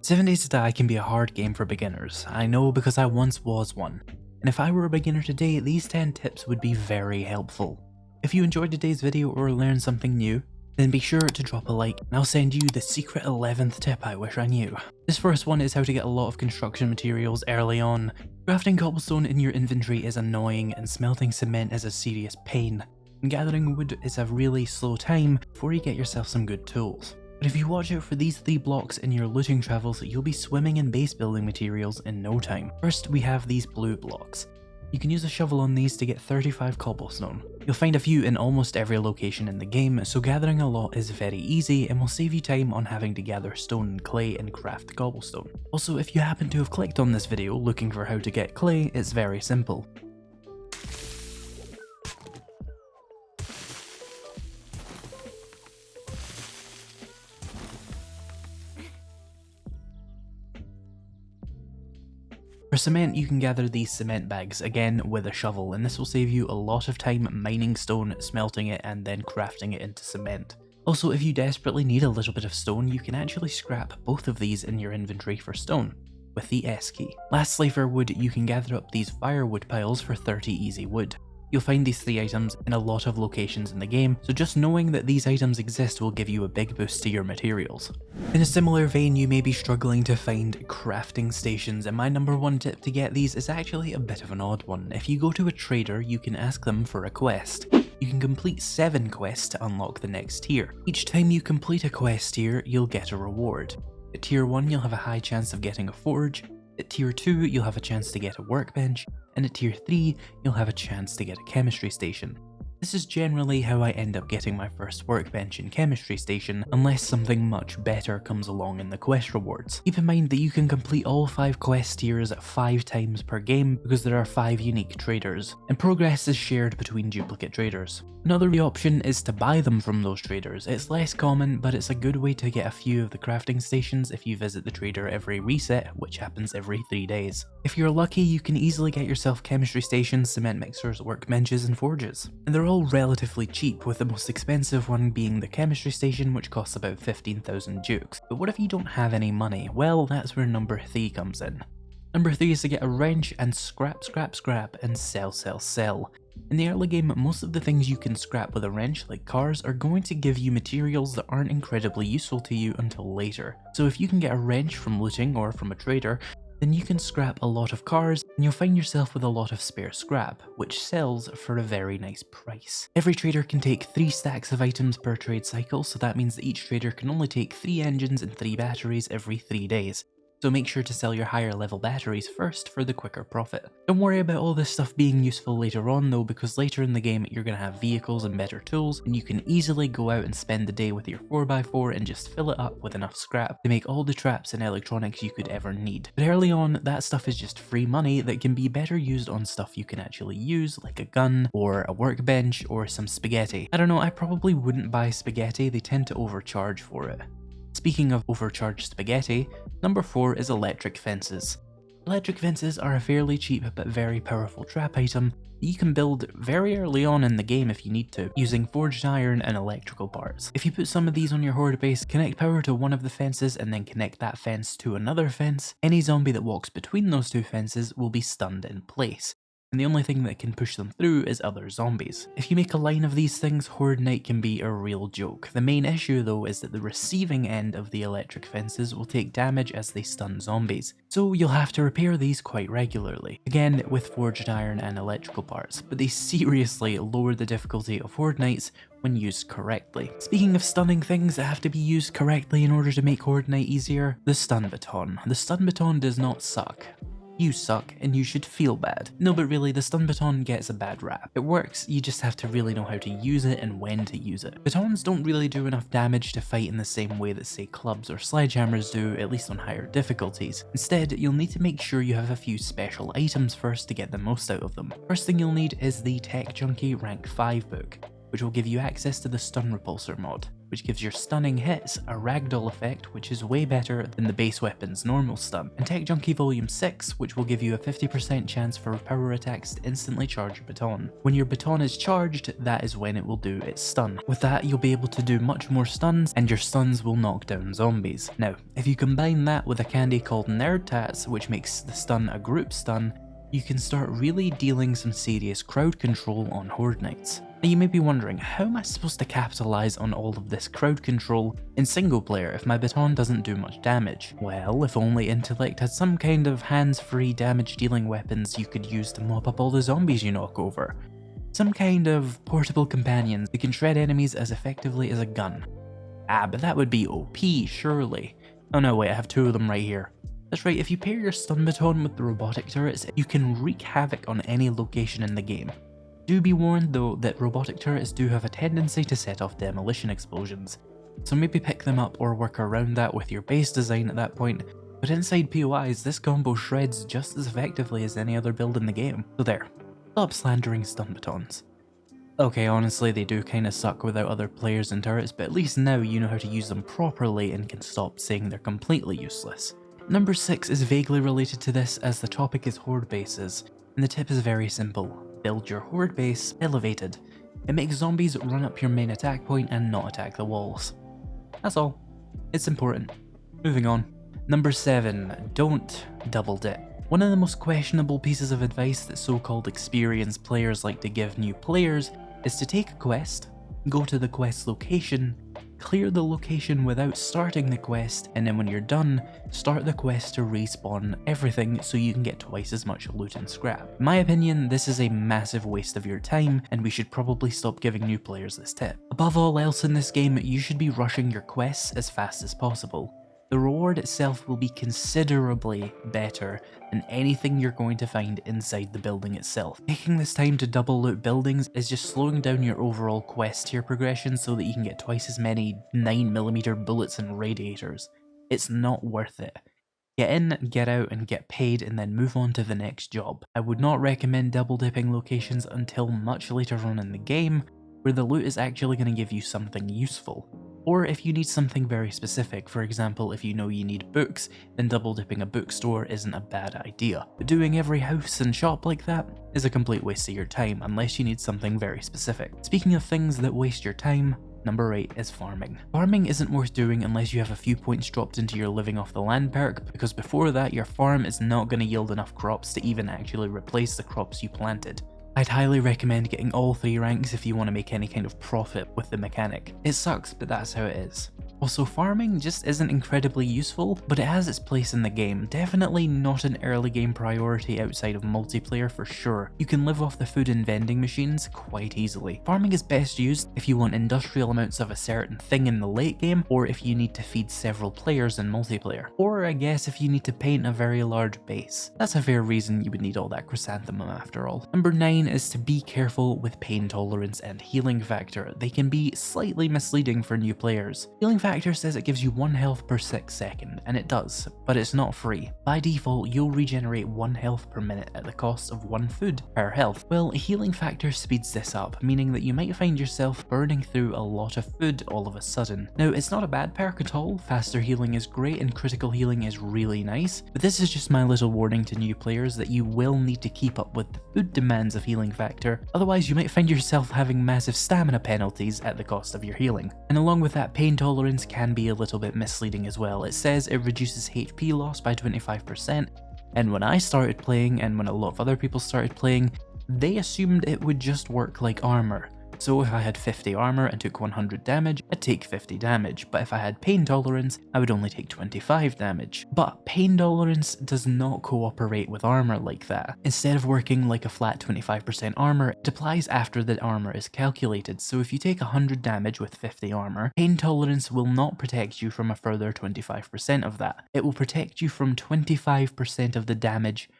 7 Days to Die can be a hard game for beginners, I know because I once was one, and if I were a beginner today, these 10 tips would be very helpful. If you enjoyed today's video or learned something new, then be sure to drop a like and I'll send you the secret 11th tip I wish I knew. This first one is how to get a lot of construction materials early on. Crafting cobblestone in your inventory is annoying and smelting cement is a serious pain, and gathering wood is a really slow time before you get yourself some good tools. But if you watch out for these 3 blocks in your looting travels, you'll be swimming in base building materials in no time. First, we have these blue blocks. You can use a shovel on these to get 35 cobblestone. You'll find a few in almost every location in the game, so gathering a lot is very easy and will save you time on having to gather stone and clay and craft cobblestone. Also, if you happen to have clicked on this video looking for how to get clay, it's very simple. For cement, you can gather these cement bags, again with a shovel, and this will save you a lot of time mining stone, smelting it, and then crafting it into cement. Also, if you desperately need a little bit of stone, you can actually scrap both of these in your inventory for stone, with the S key. Lastly, for wood, you can gather up these firewood piles for 30 easy wood. You'll find these 3 items in a lot of locations in the game, so just knowing that these items exist will give you a big boost to your materials. In a similar vein, you may be struggling to find crafting stations, and my number 1 tip to get these is actually a bit of an odd one. If you go to a trader, you can ask them for a quest. You can complete 7 quests to unlock the next tier. Each time you complete a quest tier, you'll get a reward. At tier 1, you'll have a high chance of getting a forge. At tier 2, you'll have a chance to get a workbench, and at tier 3, you'll have a chance to get a chemistry station. This is generally how I end up getting my first workbench and chemistry station, unless something much better comes along in the quest rewards. Keep in mind that you can complete all 5 quest tiers 5 times per game because there are 5 unique traders, and progress is shared between duplicate traders. Another option is to buy them from those traders. It's less common, but it's a good way to get a few of the crafting stations if you visit the trader every reset, which happens every 3 days. If you're lucky, you can easily get yourself chemistry stations, cement mixers, workbenches, and forges. And they're all relatively cheap, with the most expensive one being the chemistry station, which costs about 15,000 jukes. But what if you don't have any money? Well, that's where number 3 comes in. Number 3 is to get a wrench and scrap and sell. In the early game, most of the things you can scrap with a wrench, like cars, are going to give you materials that aren't incredibly useful to you until later. So if you can get a wrench from looting or from a trader, then you can scrap a lot of cars and you'll find yourself with a lot of spare scrap, which sells for a very nice price. Every trader can take 3 stacks of items per trade cycle, so that means that each trader can only take 3 engines and 3 batteries every 3 days. So make sure to sell your higher level batteries first for the quicker profit. Don't worry about all this stuff being useful later on though, because later in the game you're going to have vehicles and better tools, and you can easily go out and spend the day with your 4x4 and just fill it up with enough scrap to make all the traps and electronics you could ever need. But early on, that stuff is just free money that can be better used on stuff you can actually use, like a gun, or a workbench, or some spaghetti. I don't know, I probably wouldn't buy spaghetti, they tend to overcharge for it. Speaking of overcharged spaghetti, number 4 is electric fences. Electric fences are a fairly cheap but very powerful trap item that you can build very early on in the game if you need to, using forged iron and electrical parts. If you put some of these on your horde base, connect power to one of the fences and then connect that fence to another fence, any zombie that walks between those 2 fences will be stunned in place, and the only thing that can push them through is other zombies. If you make a line of these things, Horde Night can be a real joke. The main issue though is that the receiving end of the electric fences will take damage as they stun zombies, so you'll have to repair these quite regularly, again with forged iron and electrical parts, but they seriously lower the difficulty of Horde Nights when used correctly. Speaking of stunning things that have to be used correctly in order to make Horde Night easier, the stun baton. The stun baton does not suck. You suck and you should feel bad. No, but really, the stun baton gets a bad rap. It works, you just have to really know how to use it and when to use it. Batons don't really do enough damage to fight in the same way that say clubs or sledgehammers do, at least on higher difficulties. Instead, you'll need to make sure you have a few special items first to get the most out of them. First thing you'll need is the Tech Junkie Rank 5 book, which will give you access to the Stun Repulsor mod, which gives your stunning hits a ragdoll effect, which is way better than the base weapon's normal stun, and Tech Junkie Volume 6, which will give you a 50% chance for power attacks to instantly charge your baton. When your baton is charged, that is when it will do its stun. With that, you'll be able to do much more stuns, and your stuns will knock down zombies. Now, if you combine that with a candy called Nerd Tats, which makes the stun a group stun, you can start really dealing some serious crowd control on Horde Nights. Now you may be wondering, how am I supposed to capitalize on all of this crowd control in single player if my baton doesn't do much damage? Well, if only Intellect had some kind of hands-free damage dealing weapons you could use to mop up all the zombies you knock over. Some kind of portable companions that can shred enemies as effectively as a gun. Ah, but that would be OP, surely. Oh no, wait, I have two of them right here. That's right, if you pair your stun baton with the robotic turrets, you can wreak havoc on any location in the game. Do be warned though that robotic turrets do have a tendency to set off demolition explosions, so maybe pick them up or work around that with your base design at that point, but inside POIs this combo shreds just as effectively as any other build in the game. So there, stop slandering stun batons. Okay, honestly they do kinda suck without other players and turrets, but at least now you know how to use them properly and can stop saying they're completely useless. Number 6 is vaguely related to this as the topic is horde bases, and the tip is very simple. Build your horde base elevated. It makes zombies run up your main attack point and not attack the walls. That's all. It's important. Moving on. Number 7. Don't double dip. One of the most questionable pieces of advice that so-called experienced players like to give new players is to take a quest, go to the quest location, clear the location without starting the quest, and then when you're done, start the quest to respawn everything so you can get twice as much loot and scrap. In my opinion, this is a massive waste of your time, and we should probably stop giving new players this tip. Above all else in this game, you should be rushing your quests as fast as possible. The reward itself will be considerably better than anything you're going to find inside the building itself. Taking this time to double loot buildings is just slowing down your overall quest tier progression so that you can get twice as many 9mm bullets and radiators. It's not worth it. Get in, get out, and get paid, and then move on to the next job. I would not recommend double dipping locations until much later on in the game, where the loot is actually going to give you something useful. Or if you need something very specific, for example if you know you need books, then double dipping a bookstore isn't a bad idea. But doing every house and shop like that is a complete waste of your time unless you need something very specific. Speaking of things that waste your time, number 8 is farming. Farming isn't worth doing unless you have a few points dropped into your living off the land perk, because before that your farm is not going to yield enough crops to even actually replace the crops you planted. I'd highly recommend getting all 3 ranks if you want to make any kind of profit with the mechanic. It sucks, but that's how it is. Also, farming just isn't incredibly useful, but it has its place in the game. Definitely not an early game priority outside of multiplayer for sure. You can live off the food and vending machines quite easily. Farming is best used if you want industrial amounts of a certain thing in the late game, or if you need to feed several players in multiplayer. Or I guess if you need to paint a very large base. That's a fair reason you would need all that chrysanthemum after all. Number 9 is to be careful with pain tolerance and healing factor. They can be slightly misleading for new players. Healing factor says it gives you 1 health per 6 seconds, and it does, but it's not free. By default, you'll regenerate 1 health per minute at the cost of 1 food per health. Well, healing factor speeds this up, meaning that you might find yourself burning through a lot of food all of a sudden. Now, it's not a bad perk at all. Faster healing is great and critical healing is really nice, but this is just my little warning to new players that you will need to keep up with the food demands of healing factor, otherwise you might find yourself having massive stamina penalties at the cost of your healing. And along with that, pain tolerance can be a little bit misleading as well. It says it reduces HP loss by 25%, and when I started playing and when a lot of other people started playing, they assumed it would just work like armor. So if I had 50 armor and took 100 damage, I'd take 50 damage, but if I had pain tolerance, I would only take 25 damage. But pain tolerance does not cooperate with armor like that. Instead of working like a flat 25% armor, it applies after the armor is calculated, so if you take 100 damage with 50 armor, pain tolerance will not protect you from a further 25% of that. It will protect you from 25% of the damage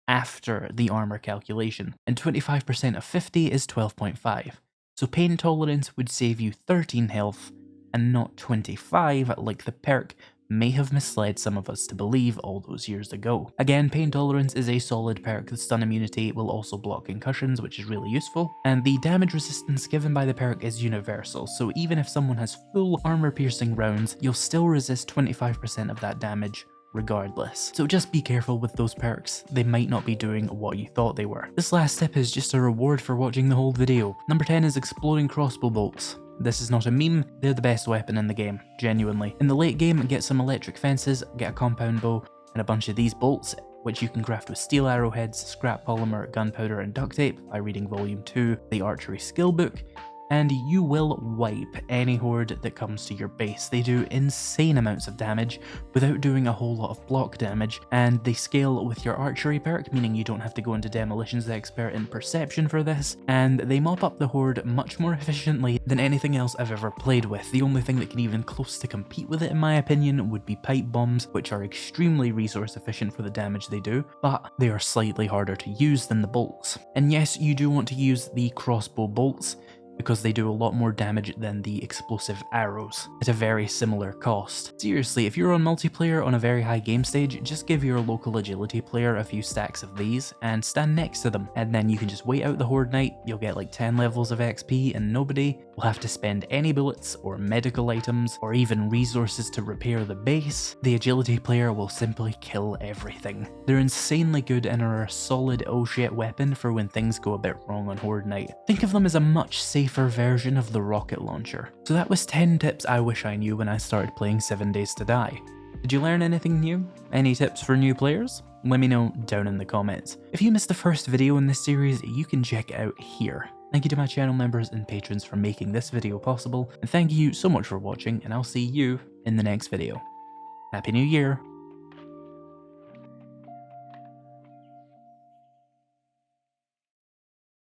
after the armor calculation, and 25% of 50 is 12.5. So pain tolerance would save you 13 health and not 25 like the perk may have misled some of us to believe all those years ago. Again, pain tolerance is a solid perk. The stun immunity will also block concussions, which is really useful, and the damage resistance given by the perk is universal, so even if someone has full armor piercing rounds, you'll still resist 25% of that damage regardless. So just be careful with those perks, they might not be doing what you thought they were. This last tip is just a reward for watching the whole video. Number 10 is exploding crossbow bolts. This is not a meme, they're the best weapon in the game, genuinely. In the late game, get some electric fences, get a compound bow, and a bunch of these bolts, which you can craft with steel arrowheads, scrap polymer, gunpowder, and duct tape by reading Volume 2, the Archery Skill Book, and you will wipe any horde that comes to your base. They do insane amounts of damage without doing a whole lot of block damage, and they scale with your archery perk, meaning you don't have to go into Demolitions Expert in Perception for this, and they mop up the horde much more efficiently than anything else I've ever played with. The only thing that can even close to compete with it in my opinion would be pipe bombs, which are extremely resource efficient for the damage they do, but they are slightly harder to use than the bolts. And yes, you do want to use the crossbow bolts, because they do a lot more damage than the explosive arrows at a very similar cost. Seriously, if you're on multiplayer on a very high game stage, just give your local agility player a few stacks of these and stand next to them, and then you can just wait out the horde night. You'll get like 10 levels of XP and nobody will have to spend any bullets or medical items or even resources to repair the base. The agility player will simply kill everything. They're insanely good and are a solid oh shit weapon for when things go a bit wrong on horde night. Think of them as a much safer version of the rocket launcher. So that was 10 tips I wish I knew when I started playing 7 Days to Die. Did you learn anything new? Any tips for new players? Let me know down in the comments. If you missed the first video in this series, you can check it out here. Thank you to my channel members and patrons for making this video possible, and thank you so much for watching, and I'll see you in the next video. Happy New Year!